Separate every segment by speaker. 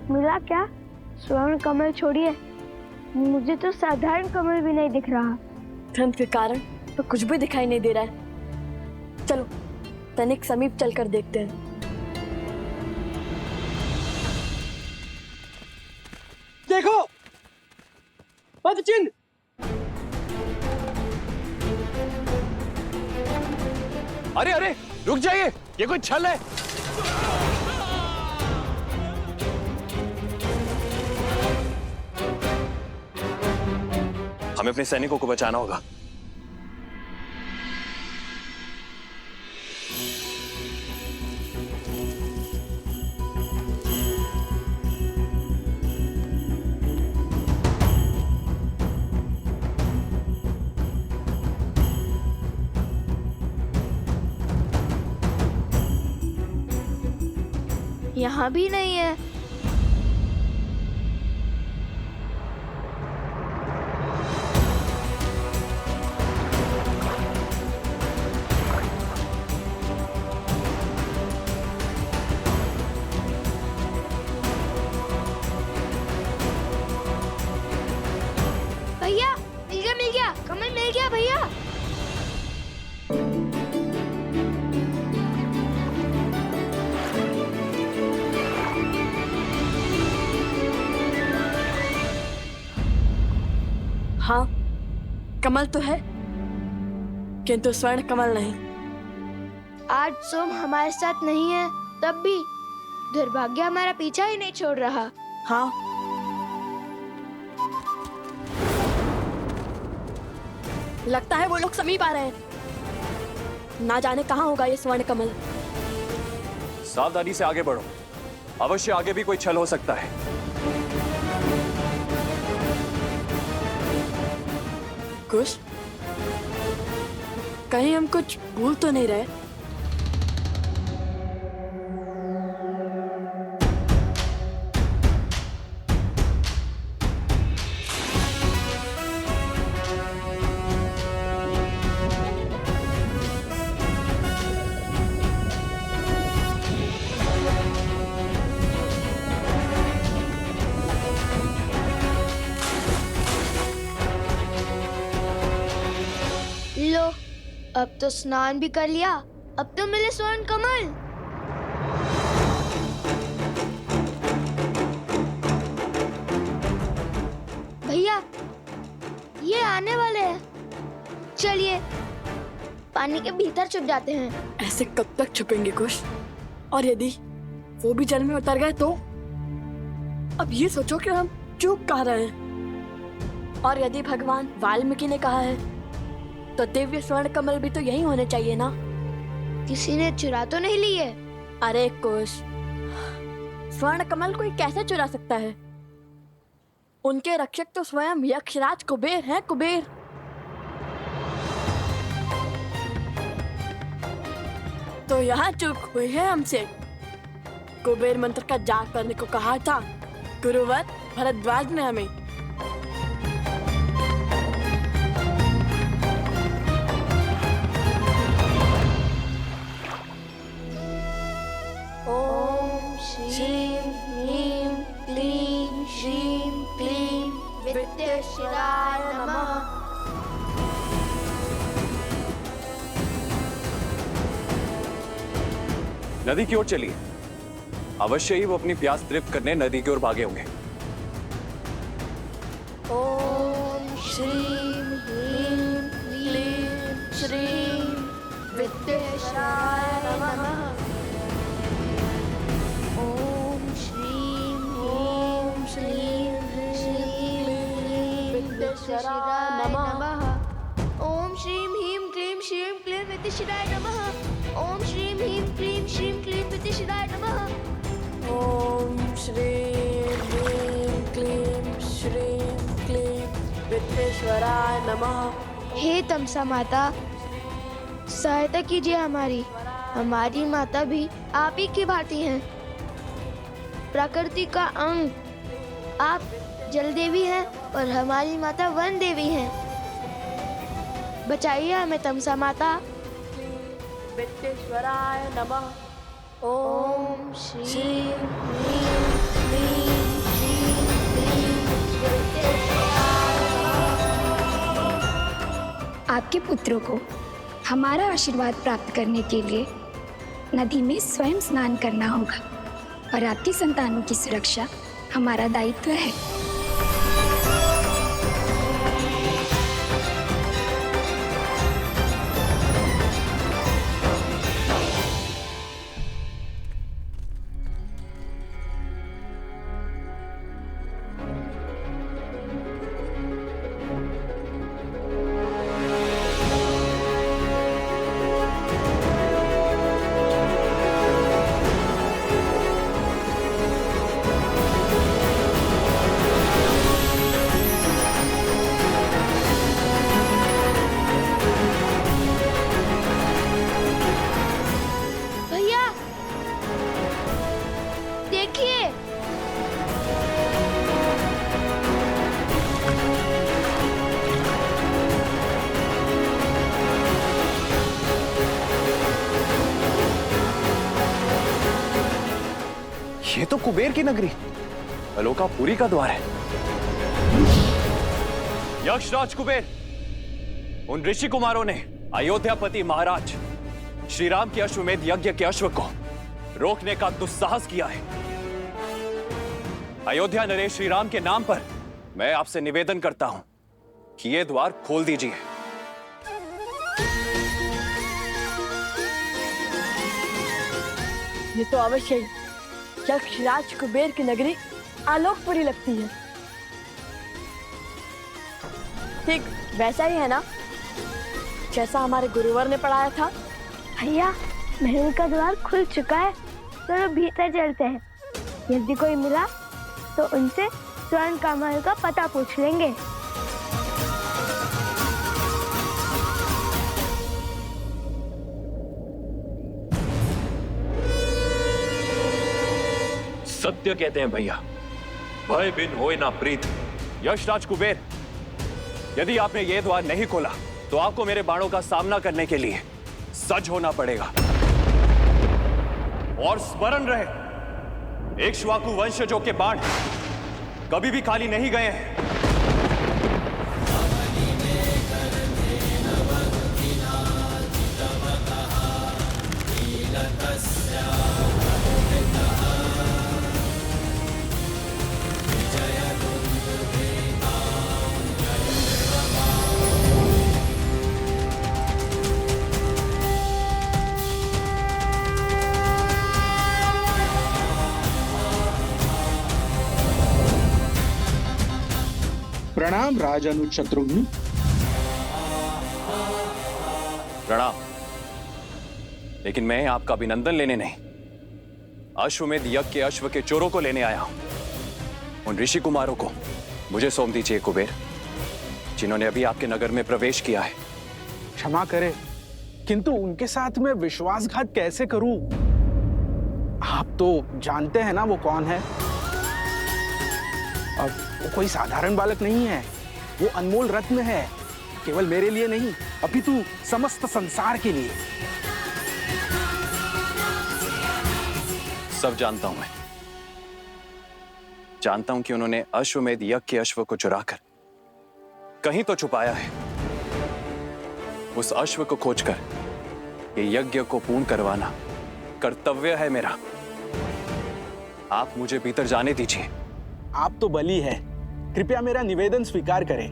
Speaker 1: मिला क्या? स्वर्ण कमल छोड़िए, मुझे तो साधारण कमल भी नहीं दिख रहा।
Speaker 2: ठंड के कारण तो कुछ भी दिखाई नहीं दे रहा है। चलो तनिक समीप चलकर देखते हैं।
Speaker 3: देखो पद चिन्ह।
Speaker 4: अरे अरे रुक जाइए, ये कोई छल है। हमें अपने सैनिकों को बचाना होगा।
Speaker 1: यहाँ भी नहीं है। भैया मिल गया, कमल मिल गया भैया।
Speaker 2: हाँ, कमल तो है किंतु स्वर्ण कमल नहीं।
Speaker 1: आज सोम हमारे साथ नहीं है, तब भी दुर्भाग्य हमारा पीछा ही नहीं छोड़ रहा।
Speaker 2: हाँ, लगता है वो लोग समीप आ रहे हैं। ना जाने कहाँ होगा ये स्वर्ण कमल।
Speaker 4: सावधानी से आगे बढ़ो, अवश्य आगे भी कोई छल हो सकता है।
Speaker 2: कुछ कहीं हम कुछ भूल तो नहीं रहे?
Speaker 1: लो, अब तो स्नान भी कर लिया, अब तो मिले स्वर्ण कमल। भैया ये आने वाले हैं, चलिए पानी के भीतर छुप जाते हैं।
Speaker 2: ऐसे कब तक छुपेंगे कुश? और यदि वो भी जल में उतर गए तो? अब ये सोचो कि हम चूक कह रहे हैं। और यदि भगवान वाल्मीकि ने कहा है तो दिव्य स्वर्ण कमल भी तो यही होने चाहिए ना?
Speaker 1: किसी ने चुरा तो नहीं लिए?
Speaker 2: अरे कुश, स्वर्ण कमल कोई कैसे चुरा सकता है? उनके रक्षक तो स्वयं यक्षराज कुबेर हैं, कुबेर। तो यहाँ चूक हुई है हमसे। कुबेर मंत्र का जाप करने को कहा था गुरुवर भरद्वाज ने हमें।
Speaker 1: ओम श्रीं ह्रीं क्लीं श्रीं क्लीं विद्येश्वराय नमः।
Speaker 4: नदी की ओर चलिए, अवश्य ही वो अपनी प्यास तृप्त करने नदी की ओर भागे होंगे।
Speaker 1: ओम श्रीं ह्रीं क्लीं श्रीं विद्येश्वराय नमः। ओम श्रीं ह्रीं श्रीं क्लीं विद्येश्वराय नमः। ओम श्रीं ह्रीं क्लीं श्रीं क्लीं विद्येश्वराय नमः। ओम श्रीं ह्रीं क्लीं श्रीं क्लीं विद्येश्वराय नमः।
Speaker 2: ओम श्रीं ह्रीं क्लीं श्रीं क्लीं विद्येश्वराय नमः।
Speaker 1: हे तमसा माता, सहायता कीजिए हमारी। हमारी माता भी आप ही की भांति हैं, प्रकृति का अंग। आप जल देवी हैं और हमारी माता वन देवी हैं। बचाइए हमें तमसा माता।
Speaker 2: विद्येश्वराय नमः।
Speaker 1: ओम श्रीं ह्रीं क्लीं श्रीं क्लीं वेंकटेश्वराय नमः।
Speaker 5: आपके पुत्रों को हमारा आशीर्वाद प्राप्त करने के लिए नदी में स्वयं स्नान करना होगा और आपकी संतानों की सुरक्षा हमारा दायित्व है।
Speaker 1: भैया देखिए,
Speaker 4: ये तो कुबेर की नगरी, अलोकापुरी का द्वार है। यक्षराज कुबेर, उन ऋषि कुमारों ने अयोध्यापति महाराज श्री राम के अश्वमेध यज्ञ के अश्व को रोकने का दुस्साहस किया है। अयोध्या नरेश श्री राम के नाम पर मैं आपसे निवेदन करता हूं कि ये द्वार खोल दीजिए।
Speaker 2: ये तो अवश्य ही यक्षराज कुबेर की नगरी आलोकपुरी लगती है। ठीक वैसा ही है ना, जैसा हमारे गुरुवर ने पढ़ाया था।
Speaker 1: भैया महल का द्वार खुल चुका है, चलो भीतर चलते हैं। यदि कोई मिला तो उनसे स्वर्ण का महल का पता पूछ लेंगे।
Speaker 6: सत्य कहते हैं भैया, भय बिन होए ना प्रीत।
Speaker 4: यक्षराज कुबेर, यदि आपने ये द्वार नहीं खोला तो आपको मेरे बाणों का सामना करने के लिए सज्ज होना पड़ेगा। और स्मरण रहे, इक्ष्वाकु वंशजों के बाण कभी भी खाली नहीं गए हैं।
Speaker 7: प्रणाम राजानुज शत्रुघ्न।
Speaker 4: प्रणाम। लेकिन मैं आपका अभिनंदन लेने नहीं, अश्वमेध यज्ञ के अश्व के चोरों को लेने आया हूं। उन ऋषि कुमारों को मुझे सौंप दीजिए कुबेर, जिन्होंने अभी आपके नगर में प्रवेश किया है।
Speaker 7: क्षमा करें, किंतु उनके साथ मैं विश्वासघात कैसे करूं? आप तो जानते हैं ना वो कौन है। अब वो कोई साधारण बालक नहीं है, वो अनमोल रत्न है, केवल मेरे लिए नहीं अपितु समस्त संसार के लिए।
Speaker 4: सब जानता हूं मैं, जानता हूं कि उन्होंने अश्वमेध यज्ञ के अश्व को चुराकर कहीं तो छुपाया है। उस अश्व को खोजकर ये यज्ञ को पूर्ण करवाना कर्तव्य है मेरा। आप मुझे भीतर जाने दीजिए।
Speaker 7: आप तो बली है, कृपया मेरा निवेदन स्वीकार करें,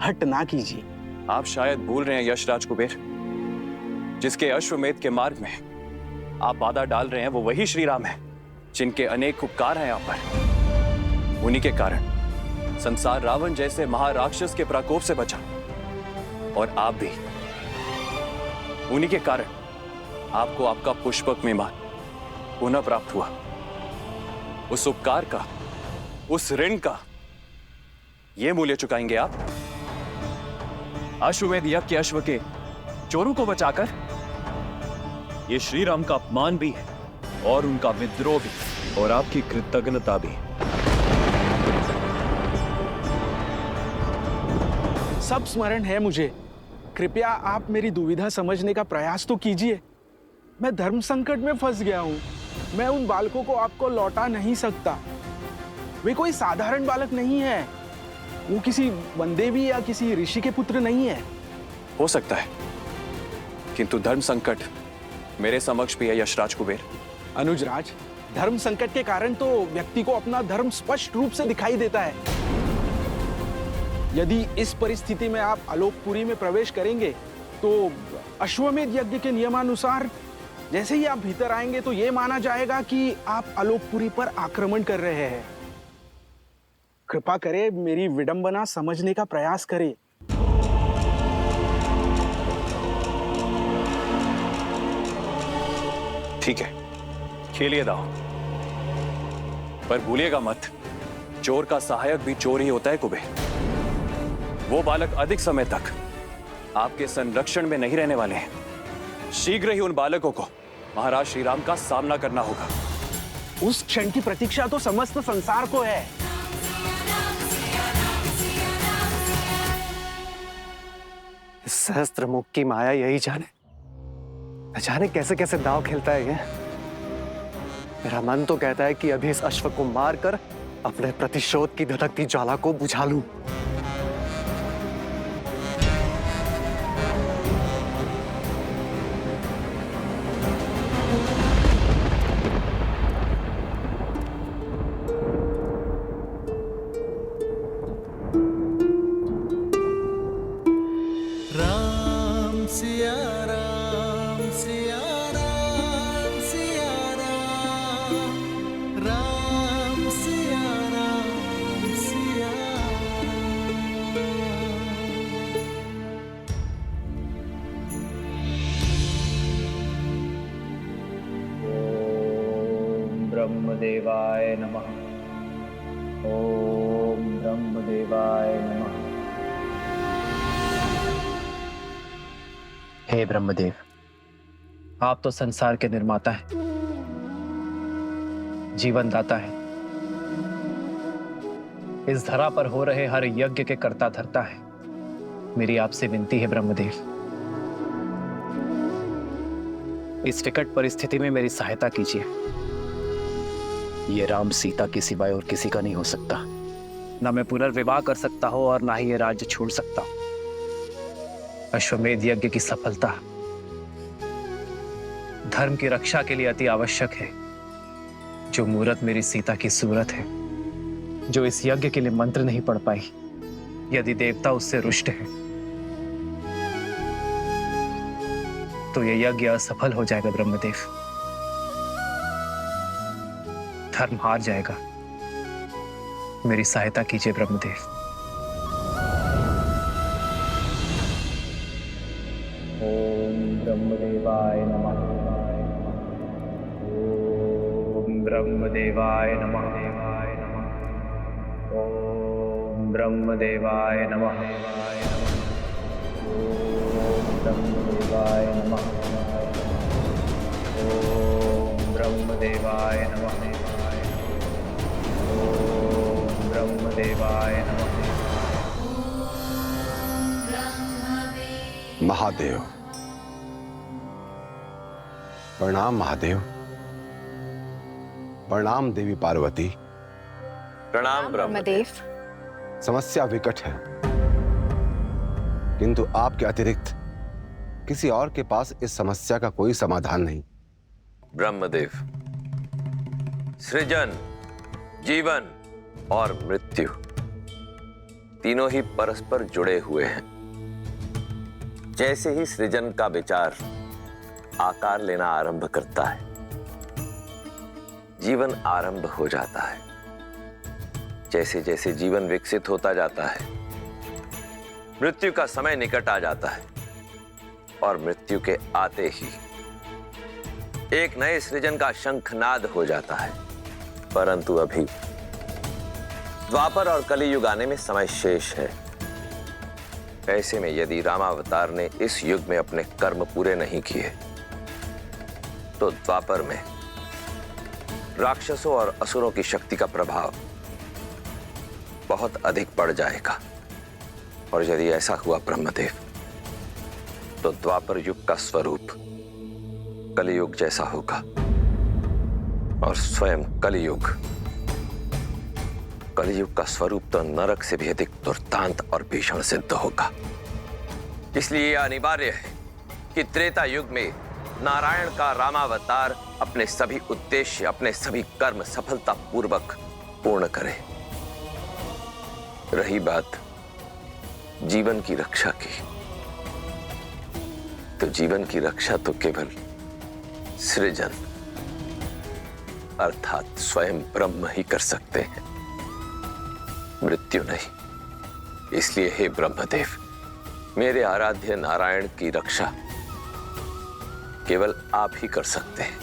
Speaker 7: हट ना कीजिए।
Speaker 4: आप शायद भूल रहे हैं यशराज कुबेर, जिसके अश्वमेध के मार्ग में आप बाधा डाल रहे हैं वो वही श्री राम है, जिनके अनेक उपकार हैं आप पर। उन्हीं के कारण संसार रावण जैसे महाराक्षस के प्रकोप से बचा, और आप भी। उन्हीं के कारण आपको आपका पुष्पक विमान पुनः प्राप्त हुआ। उस उपकार का, उस ऋण का ये मूल्य चुकाएंगे आप? अश्वमेध यज्ञ के अश्व के चोरों को बचाकर?
Speaker 6: ये श्री राम का अपमान भी है और उनका विद्रोह भी, और आपकी कृतज्ञता भी।
Speaker 7: सब स्मरण है मुझे, कृपया आप मेरी दुविधा समझने का प्रयास तो कीजिए। मैं धर्म संकट में फंस गया हूँ। मैं उन बालकों को आपको लौटा नहीं सकता। वे कोई साधारण बालक नहीं है। वो किसी वनदेवी या किसी ऋषि के पुत्र नहीं है।
Speaker 4: हो सकता है, किंतु धर्म संकट मेरे समक्ष भी है यशराज कुबेर।
Speaker 7: अनुजराज, धर्म संकट के कारण तो व्यक्ति को अपना धर्म स्पष्ट रूप से दिखाई देता है। यदि इस परिस्थिति में आप आलोकपुरी में प्रवेश करेंगे तो अश्वमेध यज्ञ के नियमानुसार जैसे ही आप भीतर आएंगे तो यह माना जाएगा कि आप आलोकपुरी पर आक्रमण कर रहे हैं। कृपा करें, मेरी विडंबना समझने का प्रयास करें।
Speaker 4: ठीक है, खेलिए दांव, पर भूलिएगा मत, चोर का सहायक भी चोर ही होता है कुबेर। वो बालक अधिक समय तक आपके संरक्षण में नहीं रहने वाले हैं। शीघ्र ही उन बालकों को महाराज श्री राम का सामना करना होगा।
Speaker 7: उस क्षण की प्रतीक्षा तो समस्त संसार को है।
Speaker 3: सहस्त्र मुख की माया यही जाने कैसे कैसे दांव खेलता है ये। मेरा मन तो कहता है कि अभी इस अश्व को मारकर अपने प्रतिशोध की धधकती ज्वाला को बुझा लूं।
Speaker 8: ब्रह्मदेवाय नमः। ओम ब्रह्मदेवाय नमः। हे ब्रह्मदेव, आप तो संसार के निर्माता हैं, जीवन दाता हैं। इस धरा पर हो रहे हर यज्ञ के कर्ता धर्ता है। मेरी आपसे विनती है ब्रह्मदेव, इस विकट परिस्थिति में मेरी सहायता कीजिए। ये राम सीता के सिवाय और किसी का नहीं हो सकता। ना मैं पुनर्विवाह कर सकता हूं और ना ही ये राज्य छोड़ सकता हूं। अश्वमेध यज्ञ की सफलता धर्म की रक्षा के लिए अति आवश्यक है। जो मूरत मेरी सीता की सूरत है, जो इस यज्ञ के लिए मंत्र नहीं पढ़ पाई, यदि देवता उससे रुष्ट है तो यह यज्ञ असफल हो जाएगा ब्रह्मदेव। धर्म हार जाएगा। मेरी सहायता कीजिए ब्रह्मदेव। ओम ब्रह्मदेवाय नमः। ओम ब्रह्मदेवाय नमः। ओम ब्रह्मदेवाय नमः। ओम ब्रह्मदेवाय नमः। ओम ब्रह्मदेवाय नमः। ब्रह्मदेवाय नमः।
Speaker 9: महादेव, प्रणाम महादेव। प्रणाम देवी पार्वती।
Speaker 4: प्रणाम ब्रह्मदेव।
Speaker 9: समस्या विकट है, किंतु आपके अतिरिक्त किसी और के पास इस समस्या का कोई समाधान नहीं।
Speaker 10: ब्रह्मदेव, सृजन, जीवन और मृत्यु तीनों ही परस्पर जुड़े हुए हैं। जैसे ही सृजन का विचार आकार लेना आरंभ करता है, जीवन आरंभ हो जाता है। जैसे जैसे जीवन विकसित होता जाता है, मृत्यु का समय निकट आ जाता है और मृत्यु के आते ही एक नए सृजन का शंखनाद हो जाता है। परंतु अभी द्वापर और कलियुग आने में समय शेष है। ऐसे में यदि रामावतार ने इस युग में अपने कर्म पूरे नहीं किए तो द्वापर में राक्षसों और असुरों की शक्ति का प्रभाव बहुत अधिक बढ़ जाएगा। और यदि ऐसा हुआ ब्रह्मदेव, तो द्वापर युग का स्वरूप कलियुग जैसा होगा और स्वयं कलियुग का स्वरूप तो नरक से भी अधिक दुर्दांत और भीषण सिद्ध होगा। इसलिए यह अनिवार्य है कि त्रेता युग में नारायण का रामावतार अपने सभी उद्देश्य, अपने सभी कर्म सफलतापूर्वक पूर्ण करे। रही बात जीवन की रक्षा की, तो जीवन की रक्षा तो केवल सृजन अर्थात स्वयं ब्रह्म ही कर सकते हैं, मृत्यु नहीं। इसलिए हे ब्रह्मदेव, मेरे आराध्य नारायण की रक्षा केवल आप ही कर सकते हैं।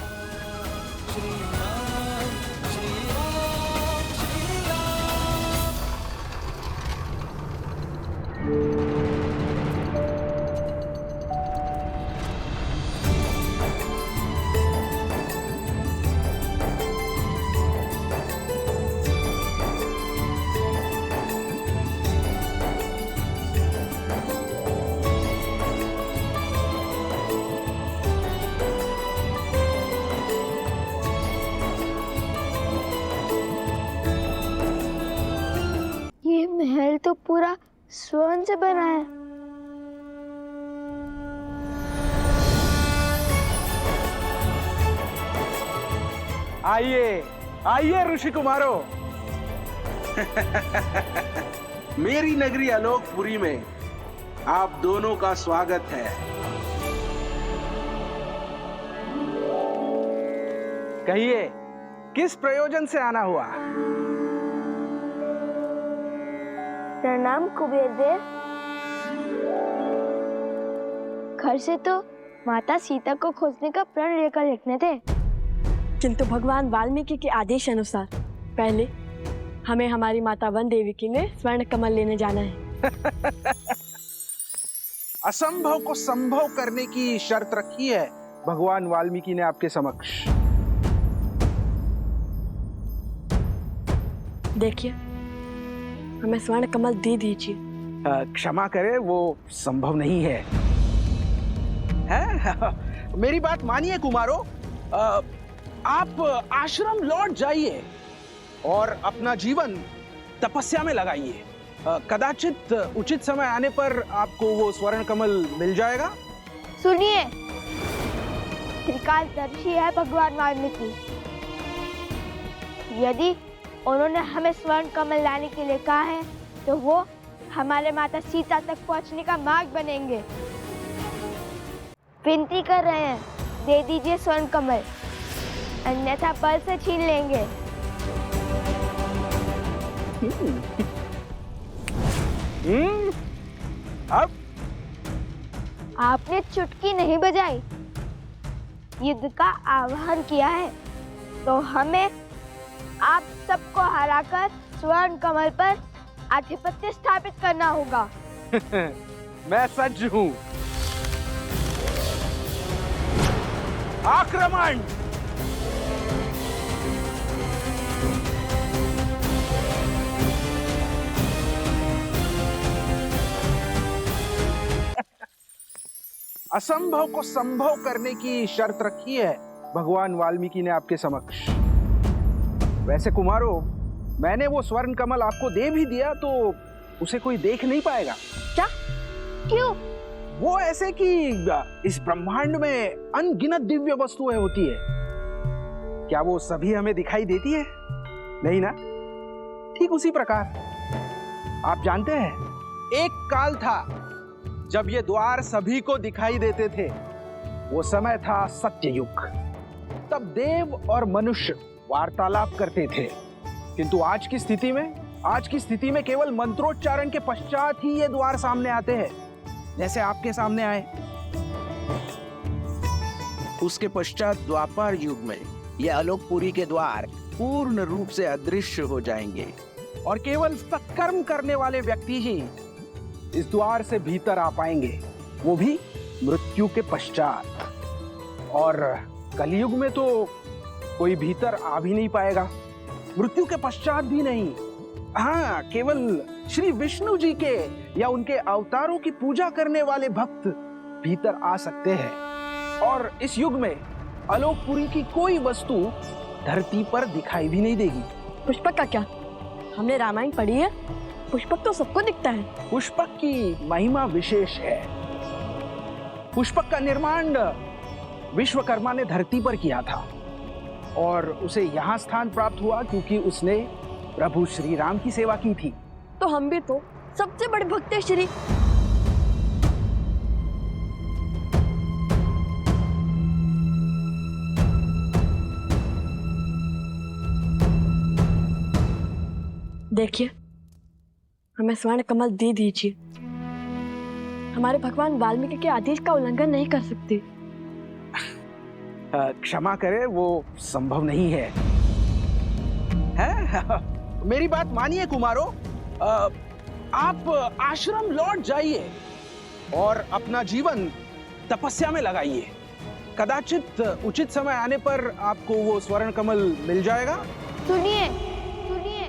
Speaker 1: ये महल तो पूरा स्वर्ण से बना है।
Speaker 7: आइए आइए ऋषि कुमारों। मेरी नगरी आलोकपुरी में आप दोनों का स्वागत है। कहिए किस प्रयोजन से आना हुआ?
Speaker 1: प्रणाम कुबेर देव। घर से तो माता सीता को खोजने का प्रण लेकर लिखने थे,
Speaker 2: किंतु भगवान वाल्मीकि के आदेश अनुसार पहले हमें हमारी माता वन देवी के लिए स्वर्ण कमल लेने जाना है।
Speaker 7: असंभव को संभव करने की शर्त रखी है भगवान वाल्मीकि ने आपके समक्ष।
Speaker 2: देखिए, हमें स्वर्ण कमल दे दीजिए।
Speaker 7: क्षमा करें, वो संभव नहीं है। मेरी बात मानिए कुमारों, आप आश्रम लौट जाइए और अपना जीवन तपस्या में लगाइए। कदाचित उचित समय आने पर आपको वो स्वर्ण कमल मिल जाएगा।
Speaker 1: सुनिए, त्रिकालदर्शी है भगवान वाल्मीकि। यदि उन्होंने हमें स्वर्ण कमल लाने के लिए कहा है तो वो हमारे माता सीता तक पहुंचने का मार्ग बनेंगे। विनती कर रहे हैं, दे दीजिए स्वर्ण कमल, अन्यथा बल से छीन लेंगे।
Speaker 7: अब
Speaker 1: आपने चुटकी नहीं बजाई, युद्ध का आह्वान किया है, तो हमें आप सबको हराकर स्वर्ण कमल पर आधिपत्य स्थापित करना होगा।
Speaker 7: मैं सज्ज हूं। आक्रमण! असंभव को संभव करने की शर्त रखी है भगवान वाल्मीकि ने आपके समक्ष। वैसे कुमारों, मैंने वो स्वर्ण कमल आपको दे भी दिया तो उसे कोई देख नहीं पाएगा।
Speaker 2: क्या?
Speaker 1: क्यों?
Speaker 7: वो ऐसे कि इस ब्रह्मांड में अनगिनत दिव्य वस्तुएं होती है, क्या वो सभी हमें दिखाई देती है? नहीं ना? ठीक उसी प्रकार आप जानते हैं, एक काल था जब ये द्वार सभी को दिखाई देते थे। वो समय था सत्ययुग। तब देव और मनुष्य वार्तालाप करते थे, किंतु आज की स्थिति में केवल मंत्रोच्चारण के पश्चात ही ये द्वार सामने आते हैं, जैसे आपके सामने आए।
Speaker 11: उसके पश्चात द्वापर युग में ये आलोकपुरी के द्वार पूर्ण रूप से अदृश्य हो जाएंगे
Speaker 7: और केवल सत्कर्म करने वाले व्यक्ति ही इस द्वार से भीतर आ पाएंगे, वो भी मृत्यु के पश्चात। और कलयुग में तो कोई भीतर आ भी नहीं पाएगा, मृत्यु के पश्चात भी नहीं। हाँ, केवल श्री विष्णु जी के या उनके अवतारों की पूजा करने वाले भक्त भीतर आ सकते हैं। और इस युग में आलोकपुरी की कोई वस्तु धरती पर दिखाई भी नहीं देगी।
Speaker 2: पुष्पक का क्या? हमने रामायण पढ़ी है, पुष्पक तो सबको दिखता है।
Speaker 7: पुष्पक की महिमा विशेष है। पुष्पक का निर्माण विश्वकर्मा ने धरती पर किया था और उसे यहाँ स्थान प्राप्त हुआ क्योंकि उसने प्रभु श्री राम की सेवा की थी।
Speaker 2: तो हम भी तो सबसे बड़े भक्त हैं श्री। देखिए, हमें स्वर्ण कमल दे दीजिए। हमारे भगवान वाल्मीकि के आदेश का उल्लंघन नहीं कर सकते।
Speaker 7: क्षमा करें, वो संभव नहीं है। मेरी बात मानिए कुमारों, आप आश्रम लौट जाइए और अपना जीवन तपस्या में लगाइए। कदाचित उचित समय आने पर आपको वो स्वर्ण कमल मिल जाएगा।
Speaker 1: सुनिए सुनिए,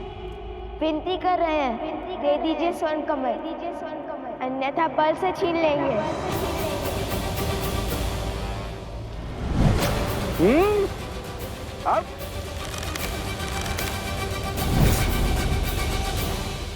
Speaker 1: विनती कर रहे हैं, दे दीजिए स्वर्ण कमल, अन्यथा बल से छीन लेंगे।
Speaker 7: अब